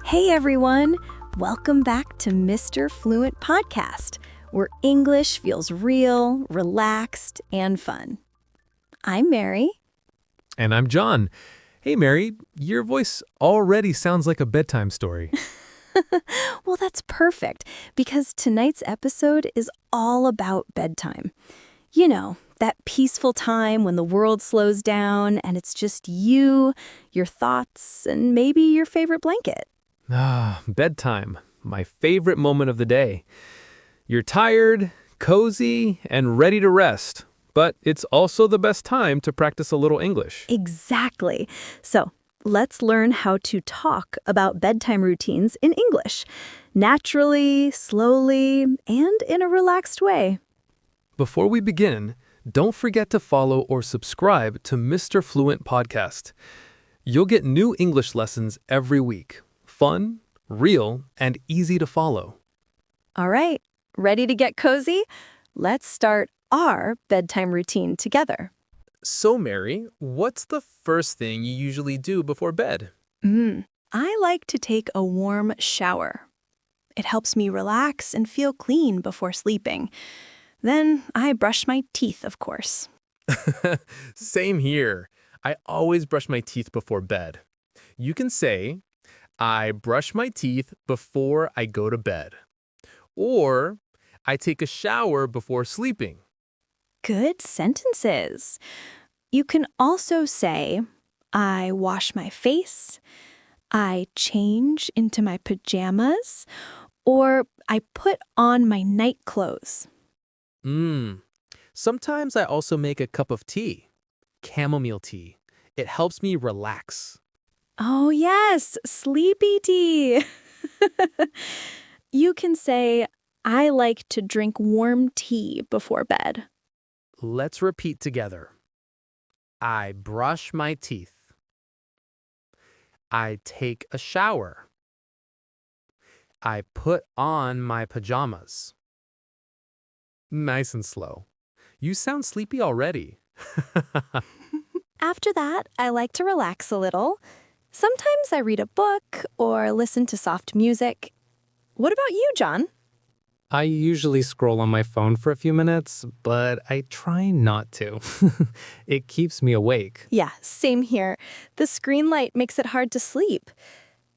Hey everyone! Welcome back to Mr. Fluent Podcast, where English feels real, relaxed, and fun. I'm Mary. And I'm John. Hey, Mary, your voice already sounds like a bedtime story. Well, that's perfect, because tonight's episode is all about bedtime. You know, that peaceful time when the world slows down and it's just you, your thoughts, and maybe your favorite blanket. Bedtime, my favorite moment of the day. You're tired, cozy, and ready to rest, but it's also the best time to practice a little English. Exactly. So, let's learn how to talk about bedtime routines in English, naturally, slowly, and in a relaxed way. Before we begin, don't forget to follow or subscribe to Mr. Fluent Podcast. You'll get new English lessons every week. Fun, real, and easy to follow. All right, ready to get cozy? Let's start our bedtime routine together. So, Mary, what's the first thing you usually do before bed? I like to take a warm shower. It helps me relax and feel clean before sleeping. Then I brush my teeth, of course. Same here. I always brush my teeth before bed. You can say, I brush my teeth before I go to bed. Or, I take a shower before sleeping. Good sentences. You can also say, I wash my face, I change into my pajamas, or I put on my night clothes. Sometimes I also make a cup of tea. Chamomile tea. It helps me relax. Oh yes, sleepy tea. You can say, I like to drink warm tea before bed. Let's repeat together. I brush my teeth. I take a shower. I put on my pajamas. Nice and slow. You sound sleepy already. After that, I like to relax a little. Sometimes I read a book or listen to soft music. What about you, John? I usually scroll on my phone for a few minutes, but I try not to. It keeps me awake. Yeah, same here. The screen light makes it hard to sleep.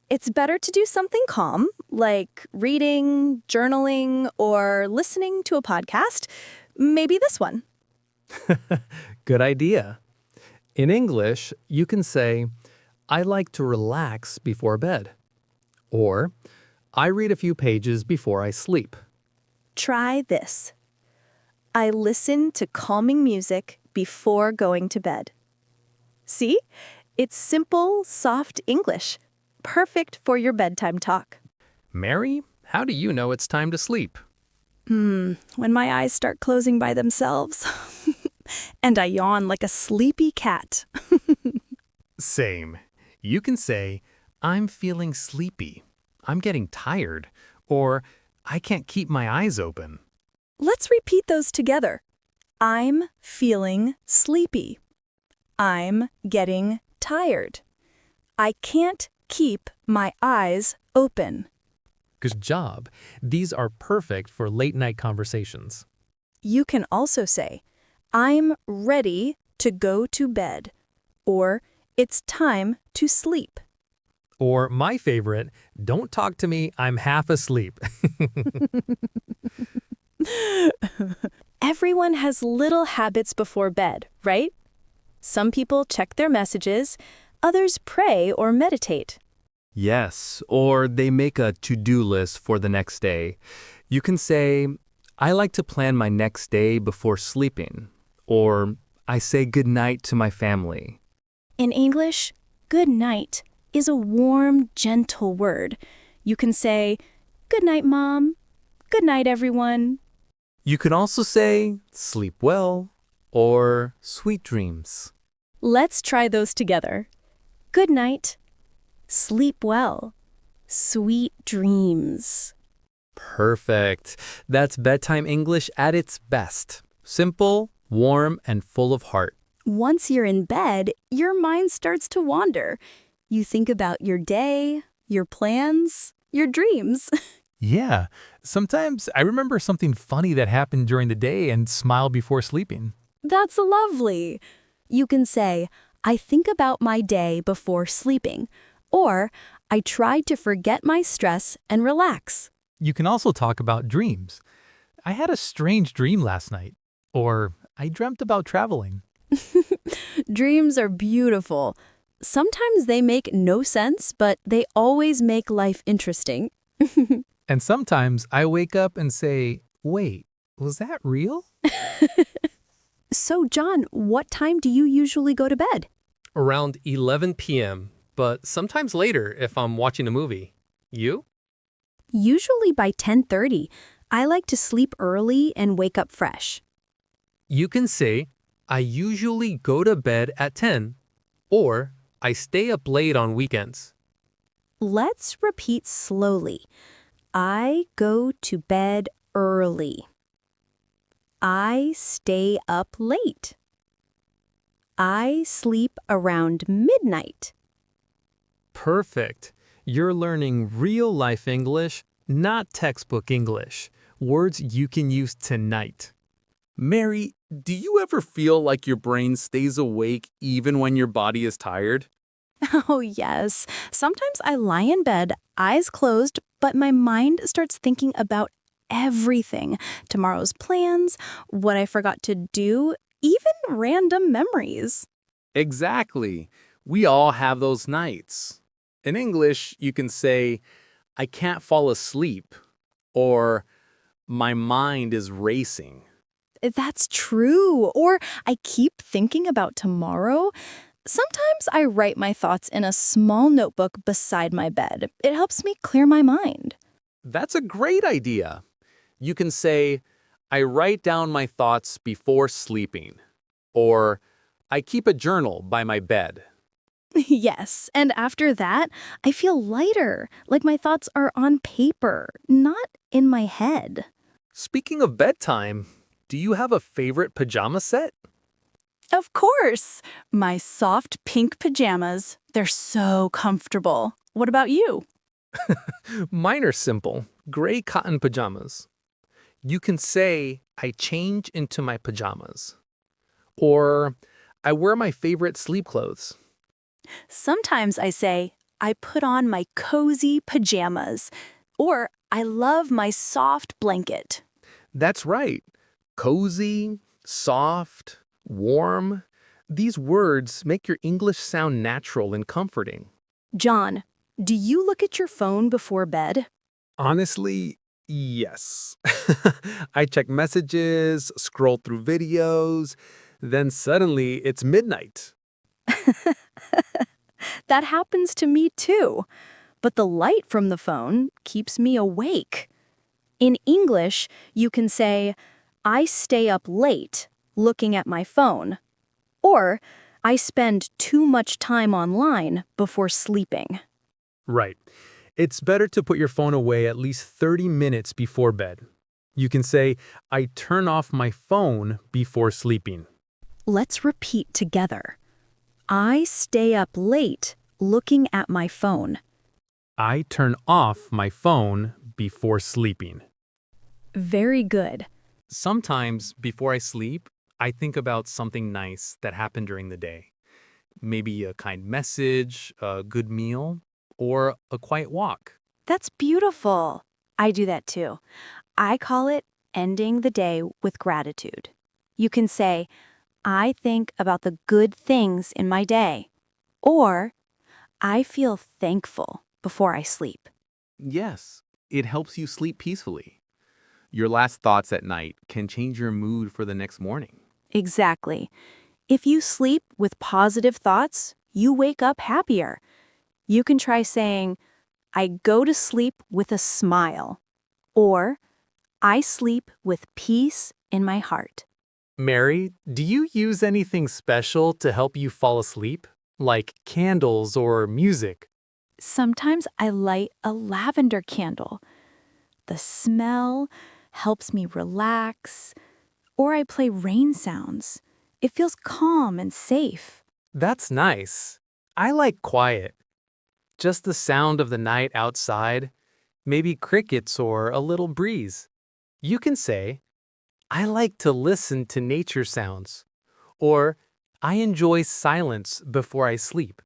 It's better to do something calm, like reading, journaling, or listening to a podcast. Maybe this one. Good idea. In English, you can say, I like to relax before bed. Or, I read a few pages before I sleep. Try this. I listen to calming music before going to bed. See? It's simple, soft English. Perfect for your bedtime talk. Mary, how do you know it's time to sleep? When my eyes start closing by themselves. And I yawn like a sleepy cat. Same. You can say, I'm feeling sleepy. I'm getting tired. Or, I can't keep my eyes open. Let's repeat those together. I'm feeling sleepy. I'm getting tired. I can't keep my eyes open. Good job. These are perfect for late-night conversations. You can also say, I'm ready to go to bed, or it's time to sleep. Or my favorite, don't talk to me, I'm half asleep. Everyone has little habits before bed, right? Some people check their messages, others pray or meditate. Yes, or they make a to-do list for the next day. You can say, I like to plan my next day before sleeping. Or, I say goodnight to my family. In English, good night is a warm, gentle word. You can say, good night, Mom. Good night, everyone. You can also say, sleep well, or sweet dreams. Let's try those together. Good night. Sleep well. Sweet dreams. Perfect. That's bedtime English at its best. Simple, warm, and full of heart. Once you're in bed, your mind starts to wander. You think about your day, your plans, your dreams. Yeah, sometimes I remember something funny that happened during the day and smile before sleeping. That's lovely. You can say, I think about my day before sleeping, or I try to forget my stress and relax. You can also talk about dreams. I had a strange dream last night. Or I dreamt about traveling. Dreams are beautiful. Sometimes they make no sense, but they always make life interesting. And sometimes I wake up and say, wait, was that real? So, John, what time do you usually go to bed? Around 11 p.m., but sometimes later if I'm watching a movie. You? Usually by 10:30. I like to sleep early and wake up fresh. You can say, I usually go to bed at 10, or I stay up late on weekends. Let's repeat slowly. I go to bed early. I stay up late. I sleep around midnight. Perfect. You're learning real-life English, not textbook English. Words you can use tonight. Mary, do you ever feel like your brain stays awake even when your body is tired? Oh, yes. Sometimes I lie in bed, eyes closed, but my mind starts thinking about everything. Tomorrow's plans, what I forgot to do, even random memories. Exactly. We all have those nights. In English, you can say, I can't fall asleep, or my mind is racing. That's true. Or I keep thinking about tomorrow. Sometimes I write my thoughts in a small notebook beside my bed. It helps me clear my mind. That's a great idea. You can say, I write down my thoughts before sleeping, or I keep a journal by my bed. Yes, and after that, I feel lighter, like my thoughts are on paper, not in my head. Speaking of bedtime, do you have a favorite pajama set? Of course! My soft pink pajamas. They're so comfortable. What about you? Mine are simple, gray cotton pajamas. You can say, I change into my pajamas. Or, I wear my favorite sleep clothes. Sometimes I say, I put on my cozy pajamas, or I love my soft blanket. That's right. Cozy, soft, warm. These words make your English sound natural and comforting. John, do you look at your phone before bed? Honestly, yes. I check messages, scroll through videos, then suddenly it's midnight. That happens to me too. But the light from the phone keeps me awake. In English, you can say, I stay up late looking at my phone, or I spend too much time online before sleeping. Right. It's better to put your phone away at least 30 minutes before bed. You can say, I turn off my phone before sleeping. Let's repeat together. I stay up late looking at my phone. I turn off my phone before sleeping. Very good. Sometimes, before I sleep, I think about something nice that happened during the day. Maybe a kind message, a good meal, or a quiet walk. That's beautiful. I do that too. I call it ending the day with gratitude. You can say, I think about the good things in my day, or I feel thankful before I sleep. Yes, it helps you sleep peacefully. Your last thoughts at night can change your mood for the next morning. Exactly. If you sleep with positive thoughts, you wake up happier. You can try saying, I go to sleep with a smile, or I sleep with peace in my heart. Mary, do you use anything special to help you fall asleep? Like candles or music? Sometimes I light a lavender candle. The smell helps me relax, or I play rain sounds. It feels calm and safe. That's nice. I like quiet. just the sound of the night outside, maybe crickets or a little breeze. You can say, I like to listen to nature sounds, or I enjoy silence before I sleep.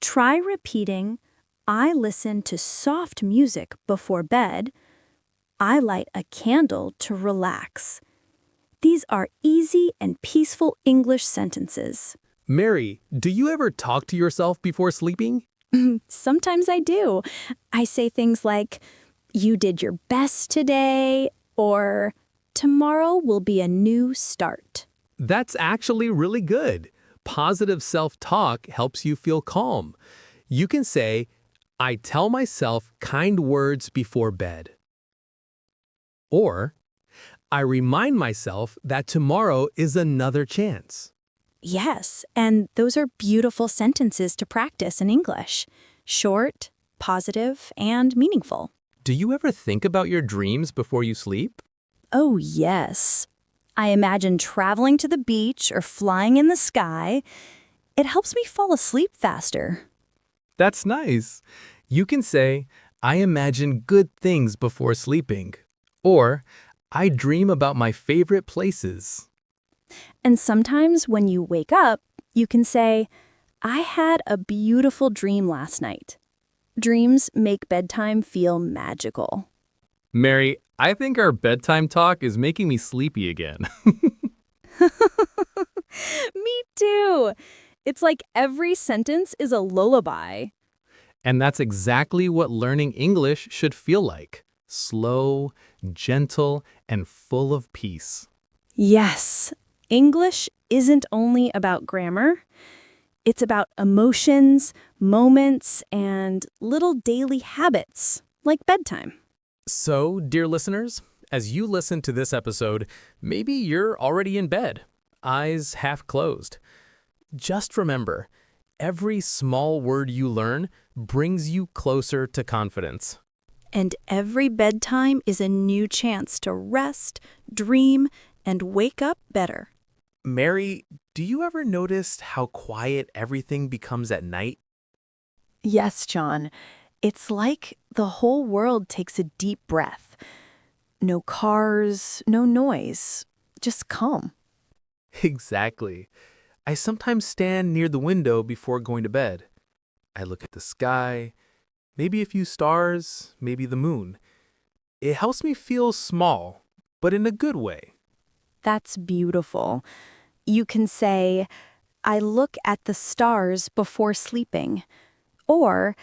Try repeating, I listen to soft music before bed. I light a candle to relax. These are easy and peaceful English sentences. Mary, do you ever talk to yourself before sleeping? Sometimes I do. I say things like, you did your best today, or tomorrow will be a new start. That's actually really good. Positive self-talk helps you feel calm. You can say, I tell myself kind words before bed. Or, I remind myself that tomorrow is another chance. Yes, and those are beautiful sentences to practice in English. Short, positive, and meaningful. Do you ever think about your dreams before you sleep? Oh, yes. I imagine traveling to the beach or flying in the sky. It helps me fall asleep faster. That's nice. You can say, I imagine good things before sleeping. Or, I dream about my favorite places. And sometimes when you wake up, you can say, I had a beautiful dream last night. Dreams make bedtime feel magical. Mary, I think our bedtime talk is making me sleepy again. Me too. It's like every sentence is a lullaby. And that's exactly what learning English should feel like. Slow, gentle, and full of peace. Yes, English isn't only about grammar. It's about emotions, moments, and little daily habits, like bedtime. So, dear listeners, as you listen to this episode, maybe you're already in bed, eyes half closed. Just remember, every small word you learn brings you closer to confidence. And every bedtime is a new chance to rest, dream, and wake up better. Mary, do you ever notice how quiet everything becomes at night? Yes, John. It's like the whole world takes a deep breath. No cars, no noise, just calm. Exactly. I sometimes stand near the window before going to bed. I look at the sky, maybe a few stars, maybe the moon. It helps me feel small, but in a good way. That's beautiful. You can say, I look at the stars before sleeping. Or,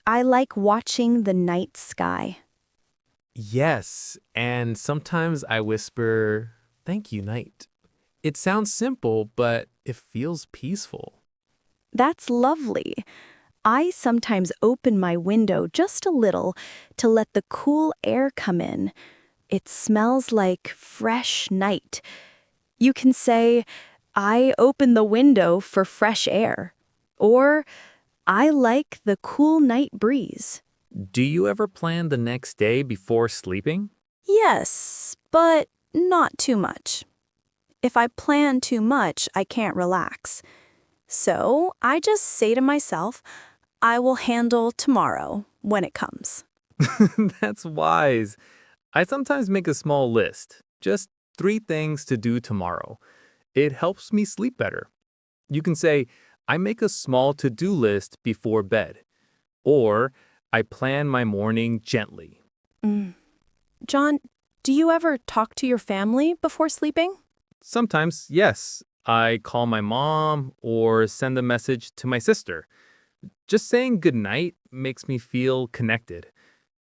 I like watching the night sky. Yes, and sometimes I whisper, "Thank you, night." It sounds simple, but it feels peaceful. That's lovely. I sometimes open my window just a little to let the cool air come in. It smells like fresh night. You can say, I open the window for fresh air. Or, I like the cool night breeze. Do you ever plan the next day before sleeping? Yes, but not too much. If I plan too much, I can't relax. So I just say to myself, I will handle tomorrow when it comes. That's wise. I sometimes make a small list, just 3 things to do tomorrow. It helps me sleep better. You can say, I make a small to-do list before bed, or I plan my morning gently. John, do you ever talk to your family before sleeping? Sometimes, yes, I call my mom or send a message to my sister. Just saying goodnight makes me feel connected.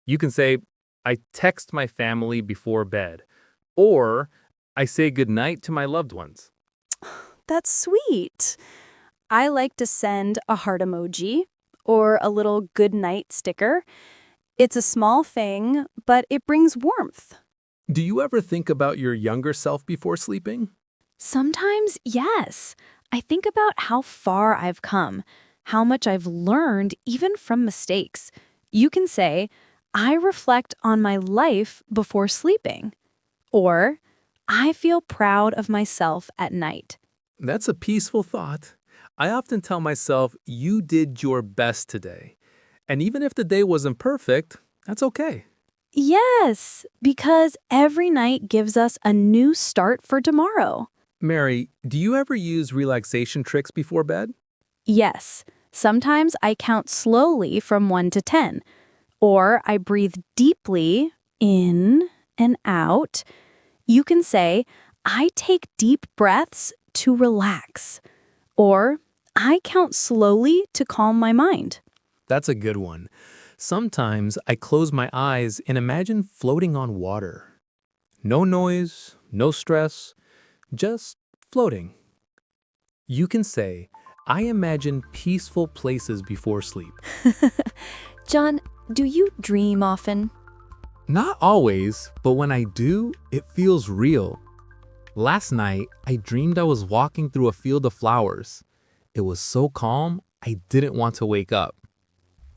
You can say, I text my family before bed, or I say goodnight to my loved ones. That's sweet. I like to send a heart emoji or a little good night sticker. It's a small thing, but it brings warmth. Do you ever think about your younger self before sleeping? Sometimes, yes. I think about how far I've come, how much I've learned even from mistakes. You can say, I reflect on my life before sleeping. Or, I feel proud of myself at night. That's a peaceful thought. I often tell myself, you did your best today. And even if the day wasn't perfect, that's okay. Yes, because every night gives us a new start for tomorrow. Mary, do you ever use relaxation tricks before bed? Yes, sometimes I count slowly from 1 to 10, or I breathe deeply in and out. You can say, I take deep breaths to relax, or I count slowly to calm my mind. That's a good one. Sometimes I close my eyes and imagine floating on water. No noise, no stress, just floating. You can say, I imagine peaceful places before sleep. John, do you dream often? Not always, but when I do, it feels real. Last night, I dreamed I was walking through a field of flowers. It was so calm, I didn't want to wake up.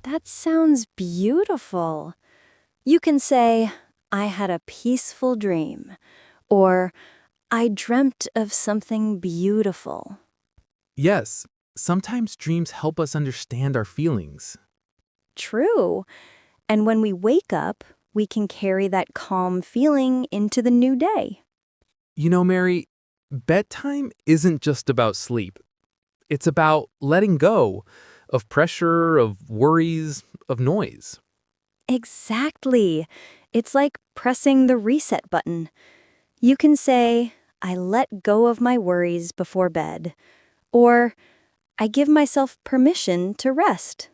That sounds beautiful. You can say, I had a peaceful dream, or I dreamt of something beautiful. Yes, sometimes dreams help us understand our feelings. True. And when we wake up, we can carry that calm feeling into the new day. You know, Mary, bedtime isn't just about sleep. It's about letting go of pressure, of worries, of noise. Exactly. It's like pressing the reset button. You can say, I let go of my worries before bed, or I give myself permission to rest.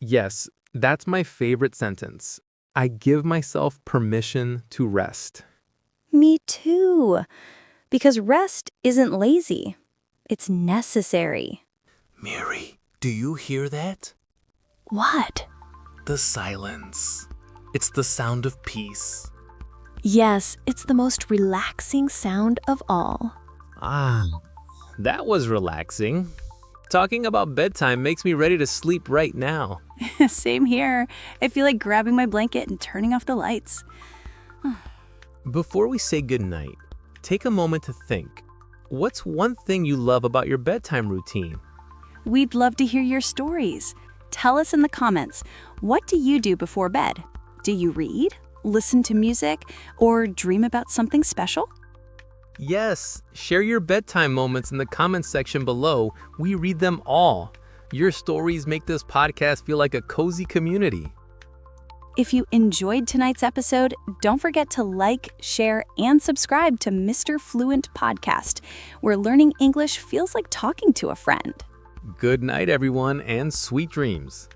Yes, that's my favorite sentence. I give myself permission to rest. Me too. Because rest isn't lazy. It's necessary. Mary, do you hear that? What? The silence. It's the sound of peace. Yes, it's the most relaxing sound of all. Ah, that was relaxing. Talking about bedtime makes me ready to sleep right now. Same here. I feel like grabbing my blanket and turning off the lights. Before we say goodnight, take a moment to think. What's one thing you love about your bedtime routine? We'd love to hear your stories. Tell us in the comments, what do you do before bed? Do you read, listen to music, or dream about something special? Yes, share your bedtime moments in the comments section below. We read them all. Your stories make this podcast feel like a cozy community. If you enjoyed tonight's episode, don't forget to like, share, and subscribe to Mr. Fluent Podcast, where learning English feels like talking to a friend. Good night, everyone, and sweet dreams.